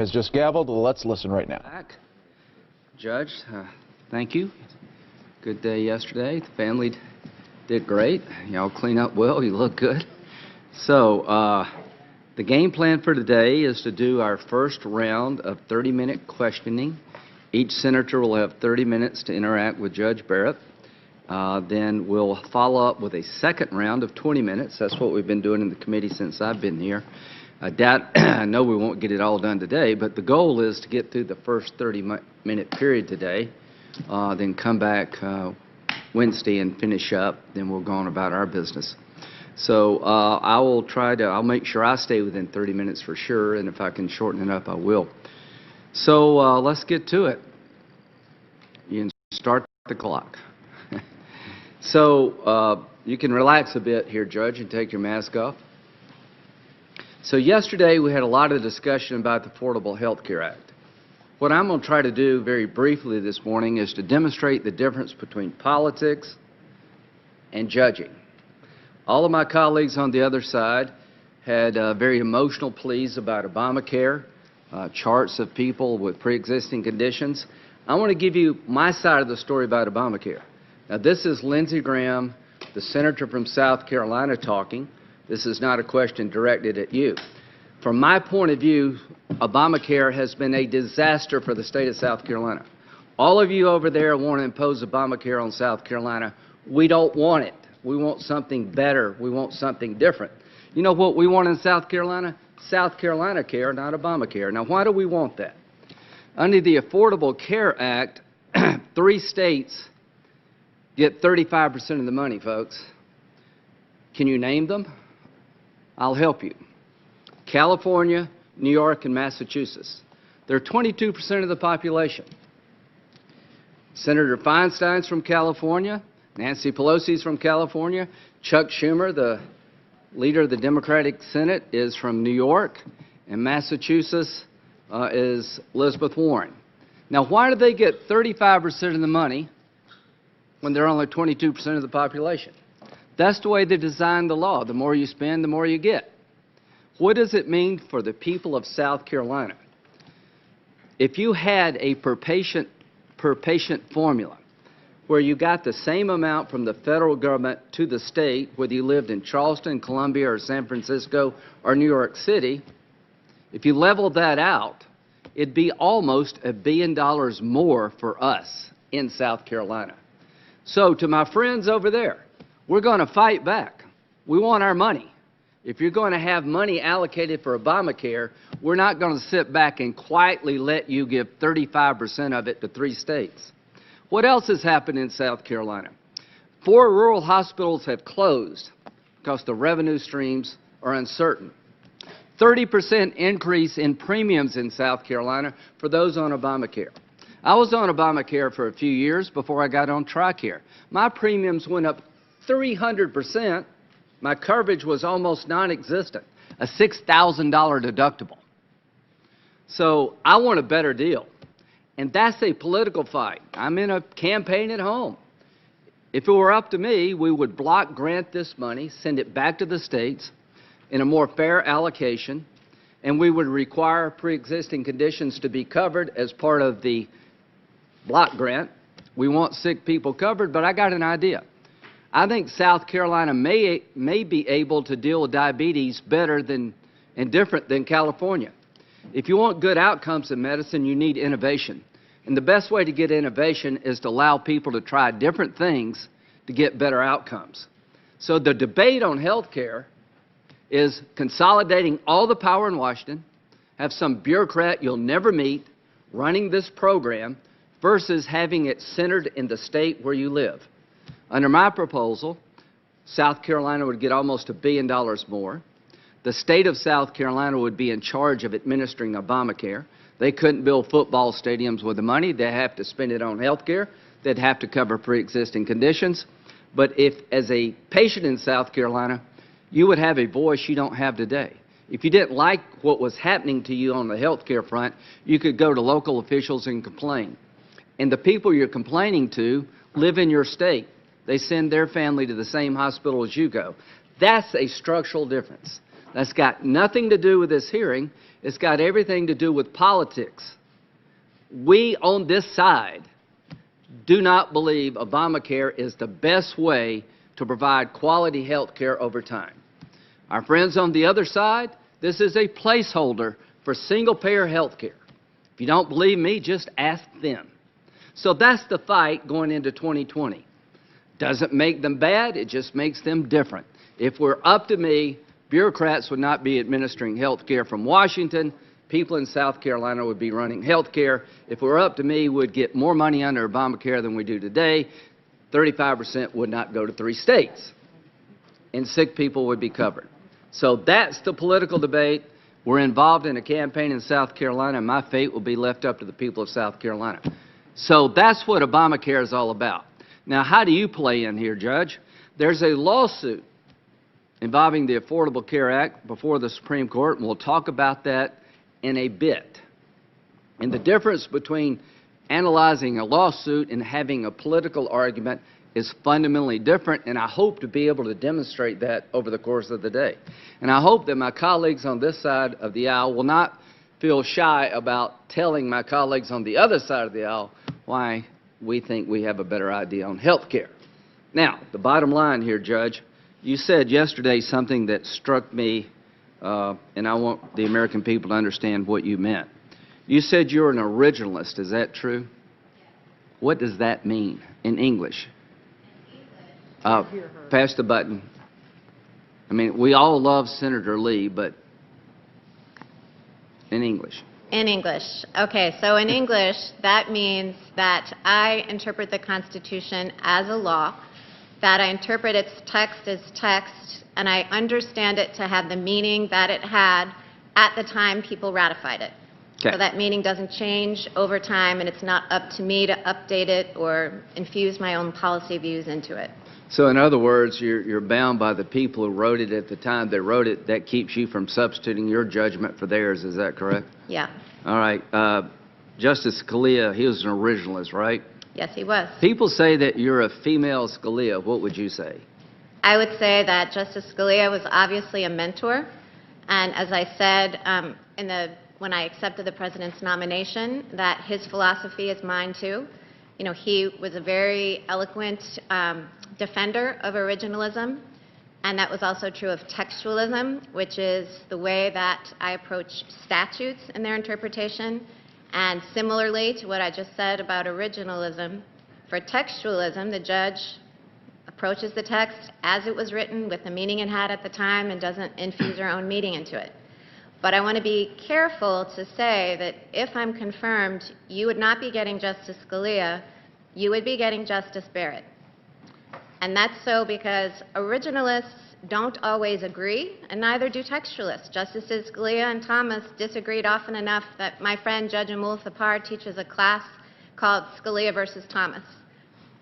Has just gavelled. Let's listen right now. Back. Judge, thank you. Good day yesterday. The family did great. Y'all clean up well. You look good. So the game plan for today is to do our first round of 30-minute questioning. Each senator will have 30 minutes to interact with Judge Barrett. Then we'll follow up with a second round of 20 minutes. That's what we've been doing in the committee since I've been here. I know we won't get it all done today, but the goal is to get through the first 30-minute period today, then come back Wednesday and finish up. Then we'll go on about our business. So I'll make sure I stay within 30 minutes for sure, and if I can shorten it up, I will. So let's get to it. You can start the clock. So you can relax a bit here, Judge, and take your mask off. So yesterday we had a lot of discussion about the Affordable Health Care Act. What I'm going to try to do very briefly this morning is to demonstrate the difference between politics and judging. All of my colleagues on the other side had very emotional pleas about Obamacare, charts of people with pre-existing conditions. I want to give you my side of the story about Obamacare. Now, this is Lindsey Graham, the senator from South Carolina, talking. This is not a question directed at you. From my point of view, Obamacare has been a disaster for the state of South Carolina. All of you over there want to impose Obamacare on South Carolina. We don't want it. We want something better. We want something different. You know what we want in South Carolina? South Carolina care, not Obamacare. Now, why do we want that? Under the Affordable Care Act, 3 states get 35% of the money, folks. Can you name them? I'll help you. California, New York, and Massachusetts. They're 22% of the population. Senator Feinstein's from California. Nancy Pelosi's from California. Chuck Schumer, the leader of the Democratic Senate, is from New York. And Massachusetts is Elizabeth Warren. Now, why do they get 35% of the money when they're only 22% of the population? That's the way they designed the law. The more you spend, the more you get. What does it mean for the people of South Carolina? If you had a per patient formula where you got the same amount from the federal government to the state, whether you lived in Charleston, Columbia, or San Francisco, or New York City, if you leveled that out, it'd be almost $1 billion more for us in South Carolina. So to my friends over there, we're going to fight back. We want our money. If you're going to have money allocated for Obamacare, we're not going to sit back and quietly let you give 35% of it to 3 states. What else has happened in South Carolina? 4 rural hospitals have closed because the revenue streams are uncertain. 30% increase in premiums in South Carolina for those on Obamacare. I was on Obamacare for a few years before I got on TRICARE. My premiums went up 300%. My coverage was almost non-existent, a $6,000 deductible. So I want a better deal. And that's a political fight. I'm in a campaign at home. If it were up to me, we would block grant this money, send it back to the states in a more fair allocation, and we would require pre-existing conditions to be covered as part of the block grant. We want sick people covered, but I got an idea. I think South Carolina may be able to deal with diabetes better than and different than California. If you want good outcomes in medicine, you need innovation. And the best way to get innovation is to allow people to try different things to get better outcomes. So the debate on health care is consolidating all the power in Washington, have some bureaucrat you'll never meet running this program versus having it centered in the state where you live. Under my proposal, South Carolina would get almost $1 billion more. The state of South Carolina would be in charge of administering Obamacare. They couldn't build football stadiums with the money. They'd have to spend it on health care. They'd have to cover pre-existing conditions. But if, as a patient in South Carolina, you would have a voice you don't have today. If you didn't like what was happening to you on the health care front, you could go to local officials and complain. And the people you're complaining to live in your state. They send their family to the same hospital as you go. That's a structural difference. That's got nothing to do with this hearing. It's got everything to do with politics. We on this side do not believe Obamacare is the best way to provide quality health care over time. Our friends on the other side, this is a placeholder for single-payer health care. If you don't believe me, just ask them. So that's the fight going into 2020. Doesn't make them bad, it just makes them different. If we're up to me, bureaucrats would not be administering health care from Washington. People in South Carolina would be running health care. If it were up to me, we'd get more money under Obamacare than we do today. 35% would not go to 3 states, and sick people would be covered. So that's the political debate. We're involved in a campaign in South Carolina, and my fate will be left up to the people of South Carolina. So that's what Obamacare is all about. Now, how do you play in here, Judge? There's a lawsuit involving the Affordable Care Act before the Supreme Court, and we'll talk about that in a bit. And the difference between analyzing a lawsuit and having a political argument is fundamentally different, and I hope to be able to demonstrate that over the course of the day. And I hope that my colleagues on this side of the aisle will not feel shy about telling my colleagues on the other side of the aisle why we think we have a better idea on health care. Now, the bottom line here, Judge, you said yesterday something that struck me, and I want the American people to understand what you meant. You said you're an originalist. Is that true? What does that mean in English? Pass the button. I mean, we all love Senator Lee, but in English. In English. Okay, so in English, that means that I interpret the Constitution as a law, that I interpret its text as text, and I understand it to have the meaning that it had at the time people ratified it. Okay. So that meaning doesn't change over time, and it's not up to me to update it or infuse my own policy views into it. So in other words, you're bound by the people who wrote it at the time they wrote it. That keeps you from substituting your judgment for theirs. Is that correct? Yeah. All right. Justice Scalia, he was an originalist, right? Yes, he was. People say that you're a female Scalia. What would you say? I would say that Justice Scalia was obviously a mentor, and as I said when I accepted the president's nomination, that his philosophy is mine too. You know, he was a very eloquent defender of originalism, and that was also true of textualism, which is the way that I approach statutes and their interpretation. And similarly to what I just said about originalism, for textualism, the judge approaches the text as it was written with the meaning it had at the time and doesn't infuse her own meaning into it. But I want to be careful to say that if I'm confirmed, you would not be getting Justice Scalia, you would be getting Justice Barrett. And that's so because originalists don't always agree, and neither do textualists. Justices Scalia and Thomas disagreed often enough that my friend Judge Amul Thapar teaches a class called Scalia versus Thomas.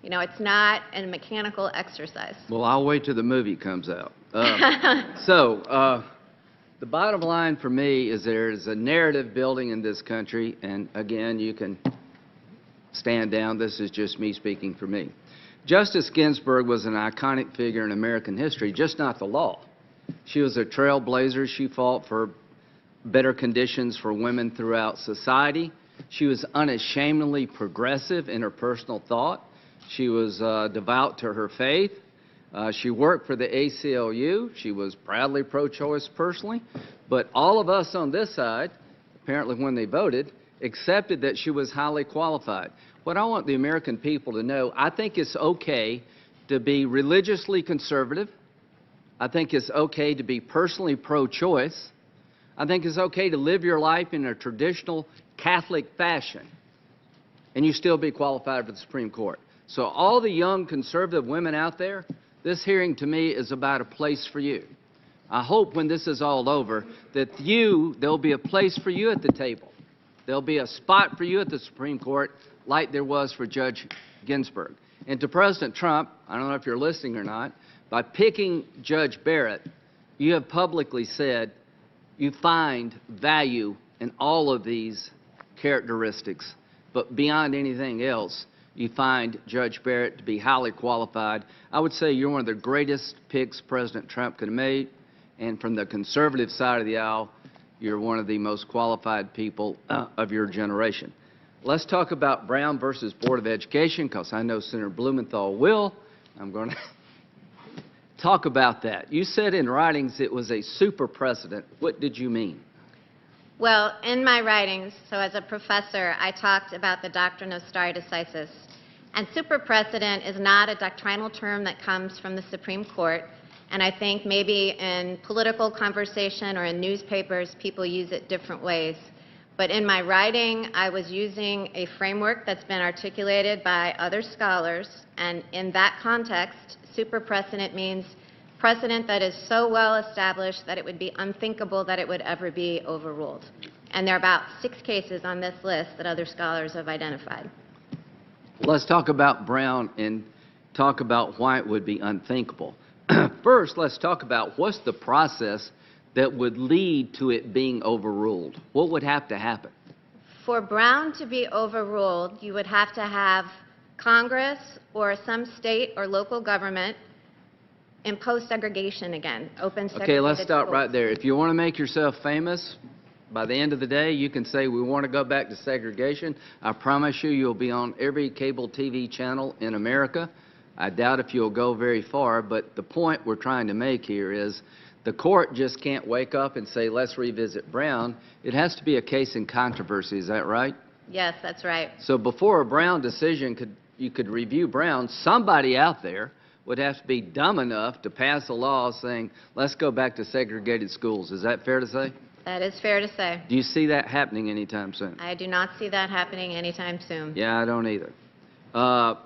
You know, it's not a mechanical exercise. Well, I'll wait till the movie comes out. The bottom line for me is there's a narrative building in this country, and again, you can stand down. This is just me speaking for me. Justice Ginsburg was an iconic figure in American history, just not the law. She was a trailblazer. She fought for better conditions for women throughout society. She was unashamedly progressive in her personal thought. She was devout to her faith. She worked for the ACLU. She was proudly pro-choice personally. But all of us on this side, apparently when they voted, accepted that she was highly qualified. What I want the American people to know, I think it's okay to be religiously conservative. I think it's okay to be personally pro-choice. I think it's okay to live your life in a traditional Catholic fashion, and you still be qualified for the Supreme Court. So all the young conservative women out there, this hearing to me is about a place for you. I hope when this is all over that there'll be a place for you at the table. There'll be a spot for you at the Supreme Court like there was for Judge Ginsburg. And to President Trump, I don't know if you're listening or not, by picking Judge Barrett, you have publicly said you find value in all of these characteristics, but beyond anything else, you find Judge Barrett to be highly qualified. I would say you're one of the greatest picks President Trump could have made, and from the conservative side of the aisle, you're one of the most qualified people of your generation. Let's talk about Brown versus Board of Education, because I know Senator Blumenthal will. I'm going to talk about that. You said in writings it was a super precedent. What did you mean? Well, in my writings, so as a professor, I talked about the doctrine of stare decisis. And super precedent is not a doctrinal term that comes from the Supreme Court. And I think maybe in political conversation or in newspapers, people use it different ways. But in my writing, I was using a framework that's been articulated by other scholars. And in that context, super precedent means precedent that is so well established that it would be unthinkable that it would ever be overruled. And there are about 6 cases on this list that other scholars have identified. Let's talk about Brown and talk about why it would be unthinkable. First, let's talk about what's the process that would lead to it being overruled. What would have to happen? For Brown to be overruled, you would have to have Congress or some state or local government impose segregation again, open segregated Okay, let's stop schools. right there. If you want to make yourself famous, by the end of the day, you can say we want to go back to segregation. I promise you, you'll be on every cable TV channel in America. I doubt if you'll go very far, but the point we're trying to make here is the court just can't wake up and say, let's revisit Brown. It has to be a case in controversy. Is that right? Yes, that's right. So before a Brown decision, you could review Brown, somebody out there would have to be dumb enough to pass a law saying, let's go back to segregated schools. Is that fair to say? That is fair to say. Do you see that happening anytime soon? I do not see that happening anytime soon. Yeah, I don't either.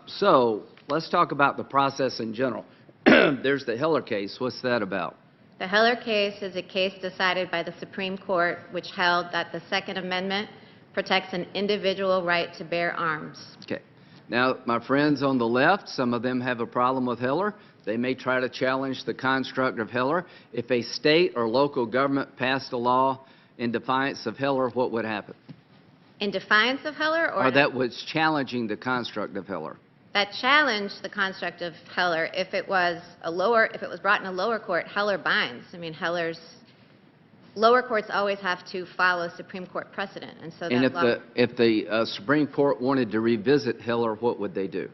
So let's talk about the process in general. There's the Heller case. What's that about? The Heller case is a case decided by the Supreme Court which held that the Second Amendment protects an individual right to bear arms. Okay. Now, my friends on the left, some of them have a problem with Heller. They may try to challenge the construct of Heller. If a state or local government passed a law in defiance of Heller, what would happen? In defiance of Heller, Or that was challenging the construct of Heller? that challenged the construct of Heller, if it was brought in a lower court, Heller binds. I mean, lower courts always have to follow Supreme Court precedent, and so And that if the Supreme Court wanted to revisit Heller, what would they do?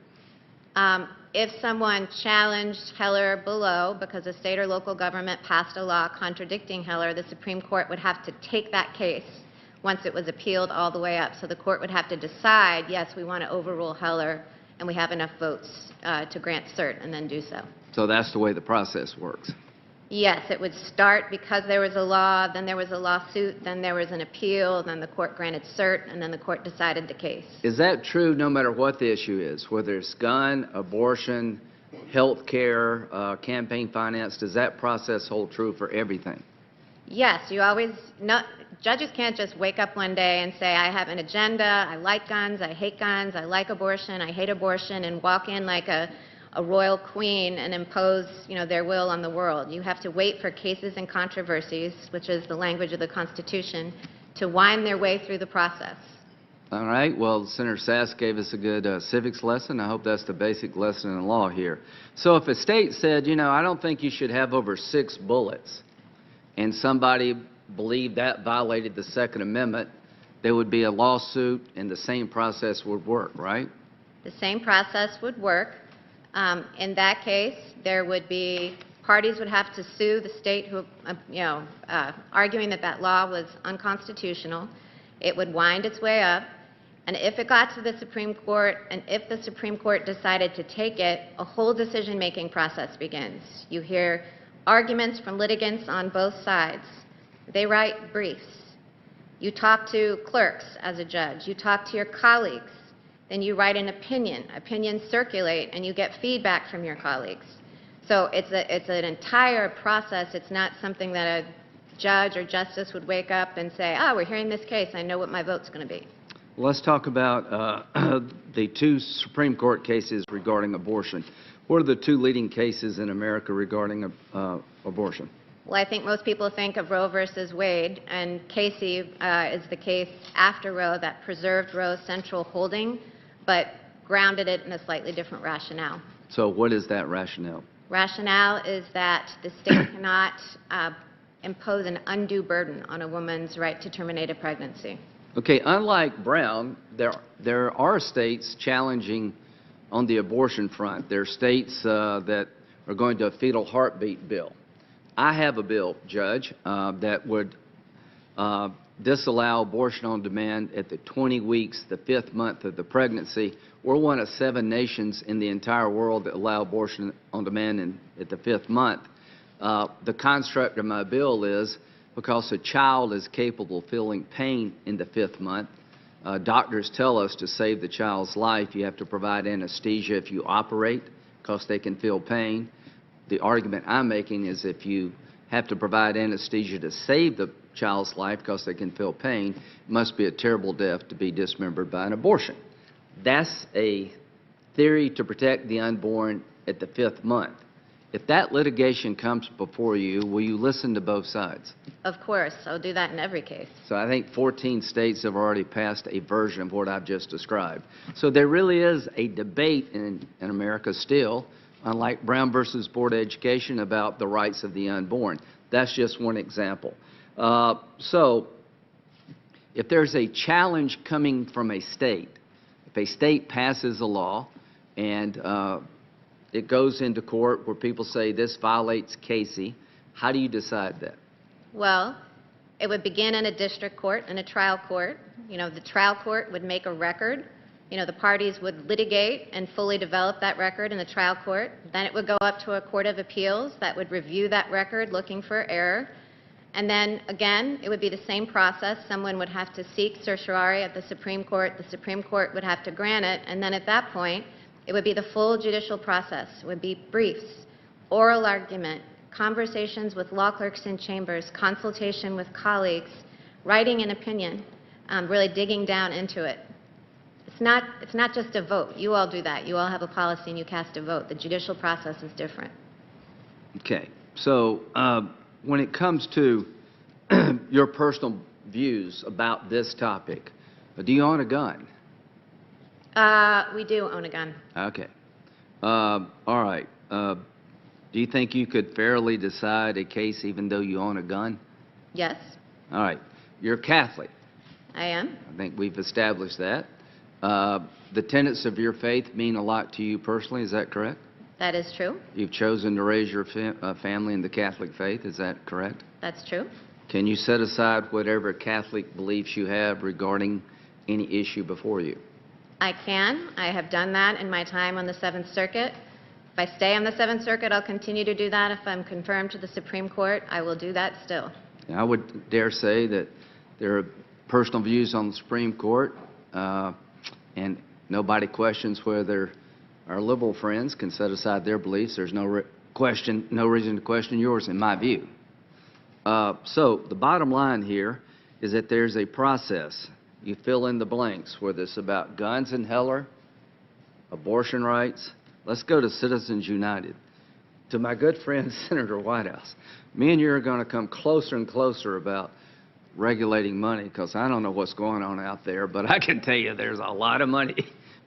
if someone challenged Heller below because a state or local government passed a law contradicting Heller, the Supreme Court would have to take that case once it was appealed all the way up. So the court would have to decide, yes, we want to overrule Heller, and we have enough votes to grant cert, and then do so. So that's the way the process works. Yes, it would start because there was a law, then there was a lawsuit, then there was an appeal, then the court granted cert, and then the court decided the case. Is that true no matter what the issue is, whether it's gun, abortion, health care, campaign finance? Does that process hold true for everything? Yes, judges can't just wake up one day and say, I have an agenda, I like guns, I hate guns, I like abortion, I hate abortion, and walk in like a royal queen and impose, their will on the world. You have to wait for cases and controversies, which is the language of the Constitution, to wind their way through the process. All right. Well, Senator Sass gave us a good civics lesson. I hope that's the basic lesson in law here. So if a state said, I don't think you should have over 6 bullets, and somebody believed that violated the Second Amendment, there would be a lawsuit and the same process would work, right? The same process would work. In that case, there would be parties would have to sue the state who, arguing that law was unconstitutional. It would wind its way up, and if it got to the Supreme Court, and if the Supreme Court decided to take it, a whole decision-making process begins. You hear arguments from litigants on both sides. They write briefs. You talk to clerks as a judge. You talk to your colleagues. Then you write an opinion. Opinions circulate, and you get feedback from your colleagues. So it's an entire process. It's not something that a judge or justice would wake up and say, we're hearing this case. I know what my vote's going to be. Let's talk about the 2 Supreme Court cases regarding abortion. What are the 2 leading cases in America regarding abortion? Well, I think most people think of Roe versus Wade, and Casey is the case after Roe that preserved Roe's central holding, but grounded it in a slightly different rationale. So what is that rationale? Rationale is that the state cannot impose an undue burden on a woman's right to terminate a pregnancy. Okay, unlike Brown, there are states challenging on the abortion front. There are states that are going to a fetal heartbeat bill. I have a bill, Judge, that would disallow abortion on demand at the 20 weeks, the 5th month of the pregnancy. We're one of 7 nations in the entire world that allow abortion on demand at the 5th month. The construct of my bill is because a child is capable of feeling pain in the 5th month. Doctors tell us to save the child's life, you have to provide anesthesia if you operate because they can feel pain. The argument I'm making is if you have to provide anesthesia to save the child's life because they can feel pain, it must be a terrible death to be dismembered by an abortion. That's a theory to protect the unborn at the 5th month. If that litigation comes before you, will you listen to both sides? Of course, I'll do that in every case. So I think 14 states have already passed a version of what I've just described. So there really is a debate in America still, unlike Brown versus Board of Education, about the rights of the unborn. That's just one example. So if there's a challenge coming from a state, if a state passes a law and it goes into court where people say this violates Casey, how do you decide that? Well, it would begin in a district court, in a trial court. The trial court would make a record. The parties would litigate and fully develop that record in the trial court. Then it would go up to a court of appeals that would review that record looking for error. And then, again, it would be the same process. Someone would have to seek certiorari at the Supreme Court. The Supreme Court would have to grant it. And then at that point, it would be the full judicial process. It would be briefs, oral argument, conversations with law clerks in chambers, consultation with colleagues, writing an opinion, really digging down into it. It's not just a vote. You all do that. You all have a policy and you cast a vote. The judicial process is different. Okay. So when it comes to your personal views about this topic, do you own a gun? We do own a gun. Okay. All right. Do you think you could fairly decide a case even though you own a gun? Yes. All right. You're Catholic. I am. I think we've established that. The tenets of your faith mean a lot to you personally, is that correct? That is true. You've chosen to raise your family in the Catholic faith, is that correct? That's true. Can you set aside whatever Catholic beliefs you have regarding any issue before you? I can. I have done that in my time on the 7th Circuit. If I stay on the 7th Circuit, I'll continue to do that. If I'm confirmed to the Supreme Court, I will do that still. I would dare say that there are personal views on the Supreme Court, and nobody questions whether our liberal friends can set aside their beliefs. There's no reason to question yours, in my view. So the bottom line here is that there's a process. You fill in the blanks, whether it's about guns in Heller, abortion rights. Let's go to Citizens United. To my good friend, Senator Whitehouse, me and you are going to come closer and closer about regulating money, because I don't know what's going on out there, but I can tell you there's a lot of money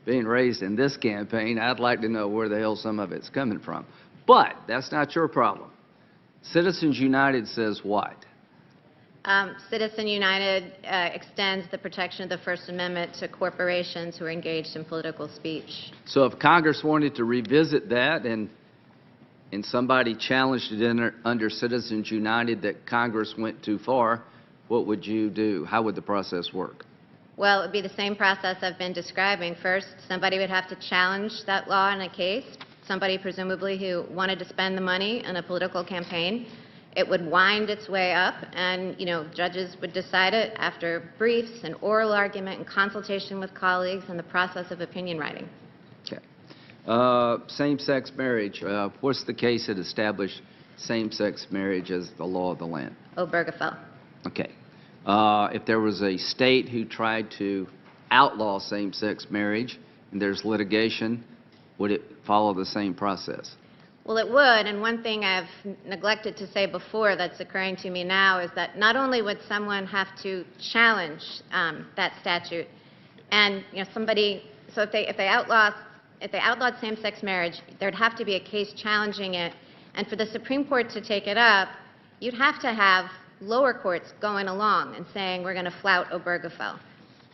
being raised in this campaign. I'd like to know where the hell some of it's coming from. But that's not your problem. Citizens United says what? Citizen United extends the protection of the First Amendment to corporations who are engaged in political speech. So if Congress wanted to revisit that and somebody challenged it under Citizens United that Congress went too far, what would you do? How would the process work? Well, it would be the same process I've been describing. First, somebody would have to challenge that law in a case, somebody presumably who wanted to spend the money in a political campaign. It would wind its way up, and judges would decide it after briefs and oral argument and consultation with colleagues and the process of opinion writing. Okay. Same-sex marriage. What's the case that established same-sex marriage as the law of the land? Obergefell. Okay. If there was a state who tried to outlaw same-sex marriage and there's litigation, would it follow the same process? Well, it would, and one thing I've neglected to say before that's occurring to me now is that not only would someone have to challenge that statute, and so if they outlawed same-sex marriage, there'd have to be a case challenging it, and for the Supreme Court to take it up, you'd have to have lower courts going along and saying, we're going to flout Obergefell.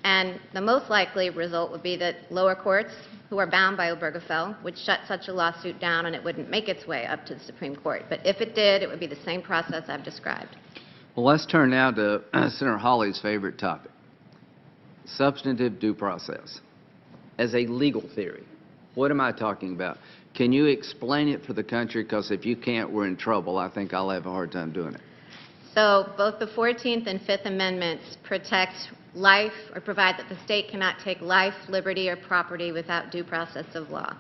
And the most likely result would be that lower courts, who are bound by Obergefell, would shut such a lawsuit down and it wouldn't make its way up to the Supreme Court. But if it did, it would be the same process I've described. Well, let's turn now to Senator Hawley's favorite topic, substantive due process. As a legal theory, what am I talking about? Can you explain it for the country? Because if you can't, we're in trouble. I think I'll have a hard time doing it. So both the 14th and 5th Amendments protect life or provide that the state cannot take life, liberty, or property without due process of law.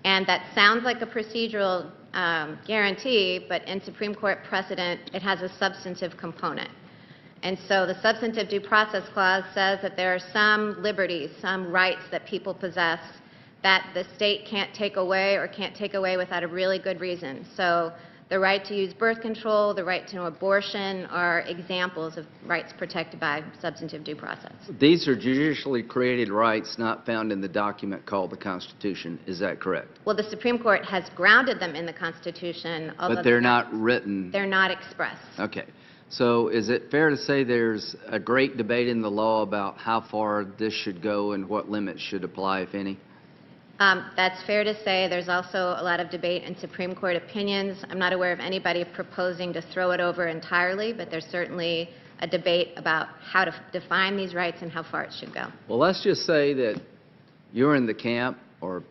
And that sounds like a procedural guarantee, but in Supreme Court precedent, it has a substantive component. And so the Substantive Due Process Clause says that there are some liberties, some rights that people possess that the state can't take away or can't take away without a really good reason. So the right to use birth control, the right to abortion are examples of rights protected by substantive due process. These are judicially created rights not found in the document called the Constitution. Is that correct? Well, the Supreme Court has grounded them in the Constitution, although but they're not written. They're not expressed. Okay. So is it fair to say there's a great debate in the law about how far this should go and what limits should apply, if any? That's fair to say. There's also a lot of debate in Supreme Court opinions. I'm not aware of anybody proposing to throw it over entirely, but there's certainly a debate about how to define these rights and how far it should go. Well, let's just say that you're in the camp, or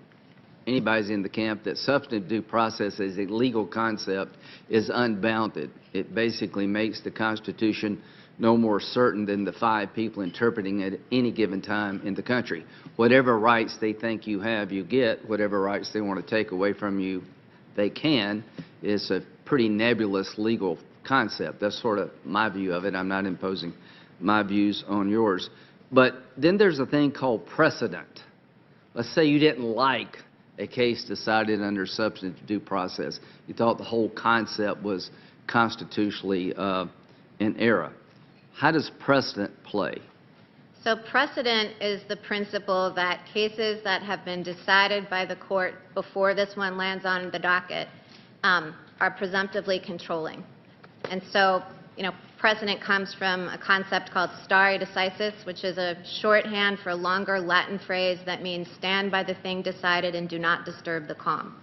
anybody's in the camp, that substantive due process as a legal concept is unbounded. It basically makes the Constitution no more certain than the 5 people interpreting it at any given time in the country. Whatever rights they think you have, you get. Whatever rights they want to take away from you, they can. It's a pretty nebulous legal concept. That's sort of my view of it. I'm not imposing my views on yours. But then there's a thing called precedent. Let's say you didn't like a case decided under substantive due process. You thought the whole concept was constitutionally in error. How does precedent play? So precedent is the principle that cases that have been decided by the court before this one lands on the docket are presumptively controlling. And so, precedent comes from a concept called stare decisis, which is a shorthand for a longer Latin phrase that means stand by the thing decided and do not disturb the calm.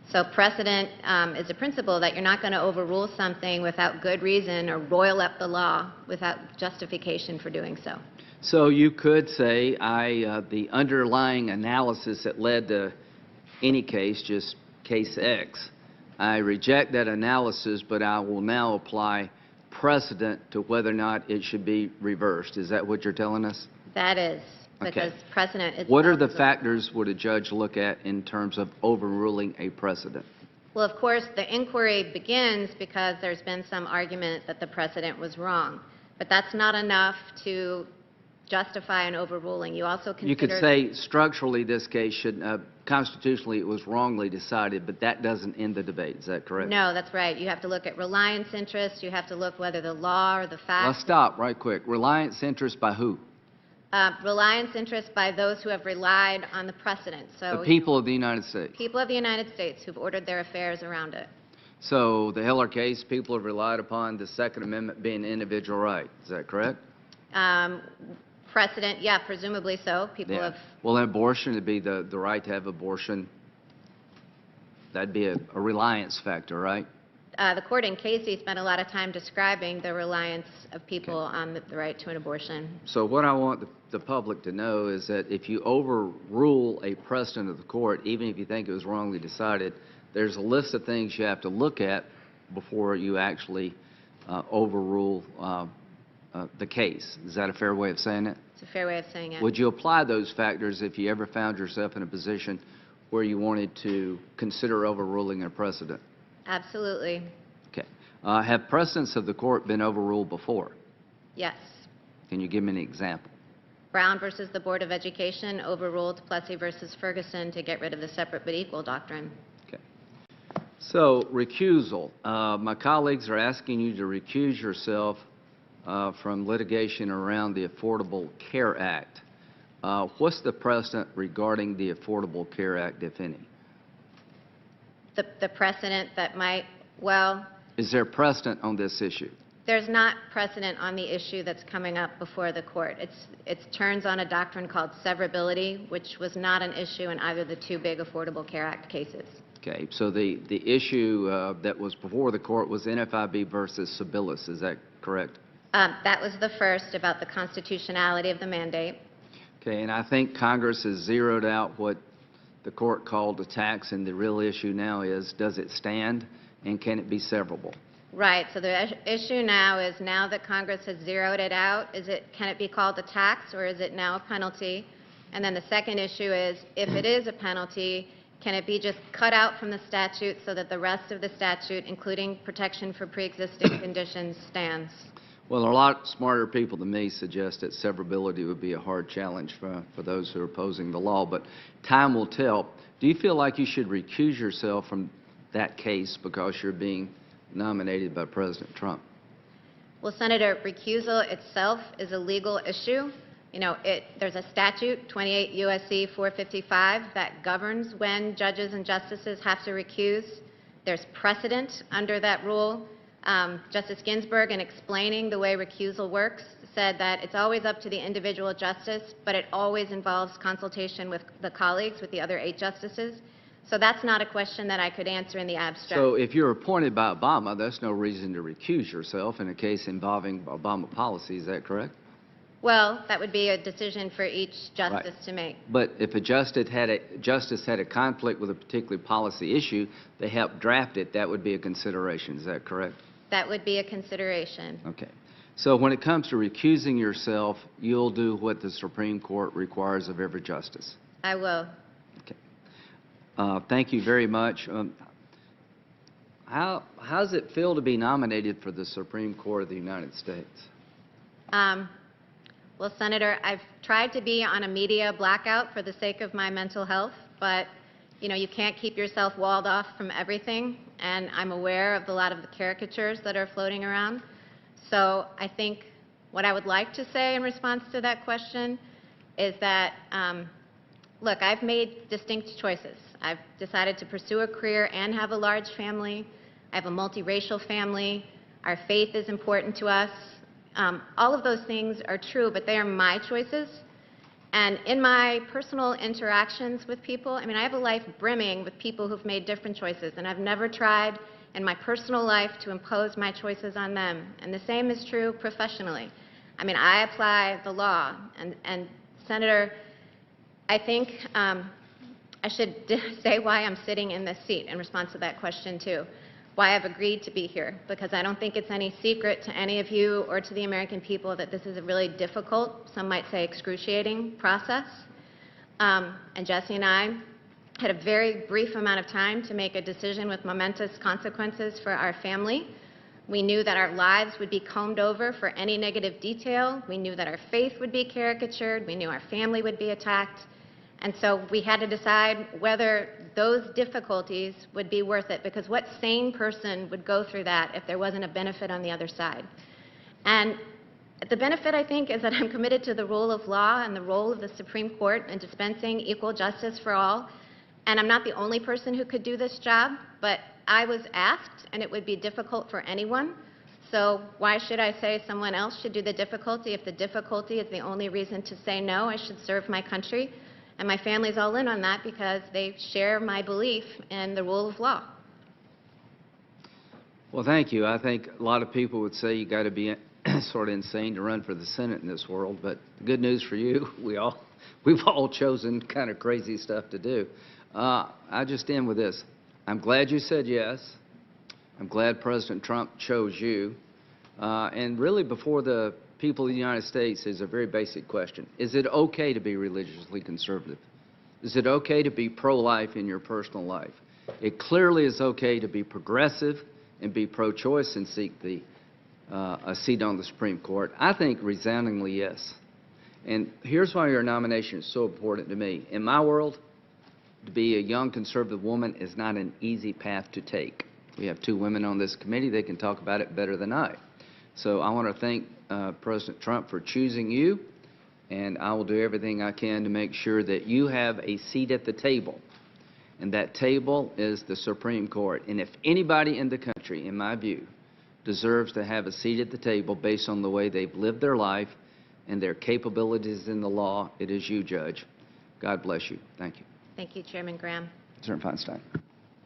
So precedent is a principle that you're not going to overrule something without good reason or roil up the law without justification for doing so. So you could say the underlying analysis that led to any case, just case X, I reject that analysis, but I will now apply precedent to whether or not it should be reversed. Is that what you're telling us? That is. Because Okay. precedent itself. What are the factors would a judge look at in terms of overruling a precedent? Well, of course, the inquiry begins because there's been some argument that the precedent was wrong. But that's not enough to justify an overruling. You also consider... You could say structurally this case should, constitutionally it was wrongly decided, but that doesn't end the debate. Is that correct? No, that's right. You have to look at reliance interest. You have to look whether the law or the facts... Let's stop right quick. Reliance interest by who? Reliance interest by those who have relied on the precedent. So The people of the United States. people of the United States who've ordered their affairs around it. So the Heller case, people have relied upon the Second Amendment being an individual right. Is that correct? Precedent, yeah, presumably so. People Yeah. have... Well, abortion would be the right to have abortion. That'd be a reliance factor, right? The court in Casey spent a lot of time describing the reliance of people on the right to an abortion. So what I want the public to know is that if you overrule a precedent of the court, even if you think it was wrongly decided, there's a list of things you have to look at before you actually overrule the case. Is that a fair way of saying it? It's a fair way of saying it. Would you apply those factors if you ever found yourself in a position where you wanted to consider overruling a precedent? Absolutely. Okay. Have precedents of the court been overruled before? Yes. Can you give me an example? Brown versus the Board of Education overruled Plessy versus Ferguson to get rid of the separate but equal doctrine. Okay. So, recusal. My colleagues are asking you to recuse yourself from litigation around the Affordable Care Act. What's the precedent regarding the Affordable Care Act, if any? The precedent that might, well, Is there precedent on this issue? There's not precedent on the issue that's coming up before the court. It turns on a doctrine called severability, which was not an issue in either the two big Affordable Care Act cases. Okay, so the issue that was before the court was NFIB versus Sibyllus, is that correct? That was the first, about the constitutionality of the mandate. Okay, and I think Congress has zeroed out what the court called a tax, and the real issue now is, does it stand and can it be severable? Right, so the issue now is, now that Congress has zeroed it out, can it be called a tax or is it now a penalty? And then the second issue is, if it is a penalty, can it be just cut out from the statute so that the rest of the statute, including protection for pre-existing conditions, stands? Well, a lot smarter people than me suggest that severability would be a hard challenge for those who are opposing the law, but time will tell. Do you feel like you should recuse yourself from that case because you're being nominated by President Trump? Well, Senator, recusal itself is a legal issue. You know, there's a statute, 28 U.S.C. 455, that governs when judges and justices have to recuse. There's precedent under that rule. Justice Ginsburg, in explaining the way recusal works, said that it's always up to the individual justice, but it always involves consultation with the colleagues, with the other 8 justices. So that's not a question that I could answer in the abstract. So if you're appointed by Obama, that's no reason to recuse yourself in a case involving Obama policy, is that correct? Well, that would be a decision for each justice to make. But if a justice had a conflict with a particular policy issue, they helped draft it, that would be a consideration, is that correct? That would be a consideration. Okay. So when it comes to recusing yourself, you'll do what the Supreme Court requires of every justice? I will. Okay. Thank you very much. How does it feel to be nominated for the Supreme Court of the United States? Well, Senator, I've tried to be on a media blackout for the sake of my mental health, but you know, you can't keep yourself walled off from everything, and I'm aware of a lot of the caricatures that are floating around. So I think what I would like to say in response to that question is that, look, I've made distinct choices. I've decided to pursue a career and have a large family. I have a multiracial family. Our faith is important to us. All of those things are true, but they are my choices. And in my personal interactions with people, I mean, I have a life brimming with people who've made different choices, and I've never tried in my personal life to impose my choices on them. And the same is true professionally. I mean, I apply the law. And Senator, I think I should say why I'm sitting in this seat in response to that question, too. Why I've agreed to be here, because I don't think it's any secret to any of you or to the American people that this is a really difficult, some might say excruciating process. And Jesse and I had a very brief amount of time to make a decision with momentous consequences for our family. We knew that our lives would be combed over for any negative detail. We knew that our faith would be caricatured. We knew our family would be attacked. And so we had to decide whether those difficulties would be worth it, because what sane person would go through that if there wasn't a benefit on the other side? And the benefit, I think, is that I'm committed to the rule of law and the role of the Supreme Court in dispensing equal justice for all. And I'm not the only person who could do this job, but I was asked, and it would be difficult for anyone. So why should I say someone else should do the difficulty if the difficulty is the only reason to say no? I should serve my country. And my family's all in on that because they share my belief in the rule of law. Well, thank you. I think a lot of people would say you got to be sort of insane to run for the Senate in this world. But the good news for you, we've all chosen kind of crazy stuff to do. I just end with this. I'm glad you said yes. I'm glad President Trump chose you. And really, before the people of the United States is a very basic question. Is it okay to be religiously conservative? Is it okay to be pro-life in your personal life? It clearly is okay to be progressive and be pro-choice and seek a seat on the Supreme Court. I think resoundingly yes. And here's why your nomination is so important to me. In my world, to be a young conservative woman is not an easy path to take. We have 2 women on this committee. They can talk about it better than I. So I want to thank President Trump for choosing you, and I will do everything I can to make sure that you have a seat at the table. And that table is the Supreme Court. And if anybody in the country, in my view, deserves to have a seat at the table based on the way they've lived their life and their capabilities in the law, it is you, Judge. God bless you. Thank you. Thank you, Chairman Graham. Senator Feinstein.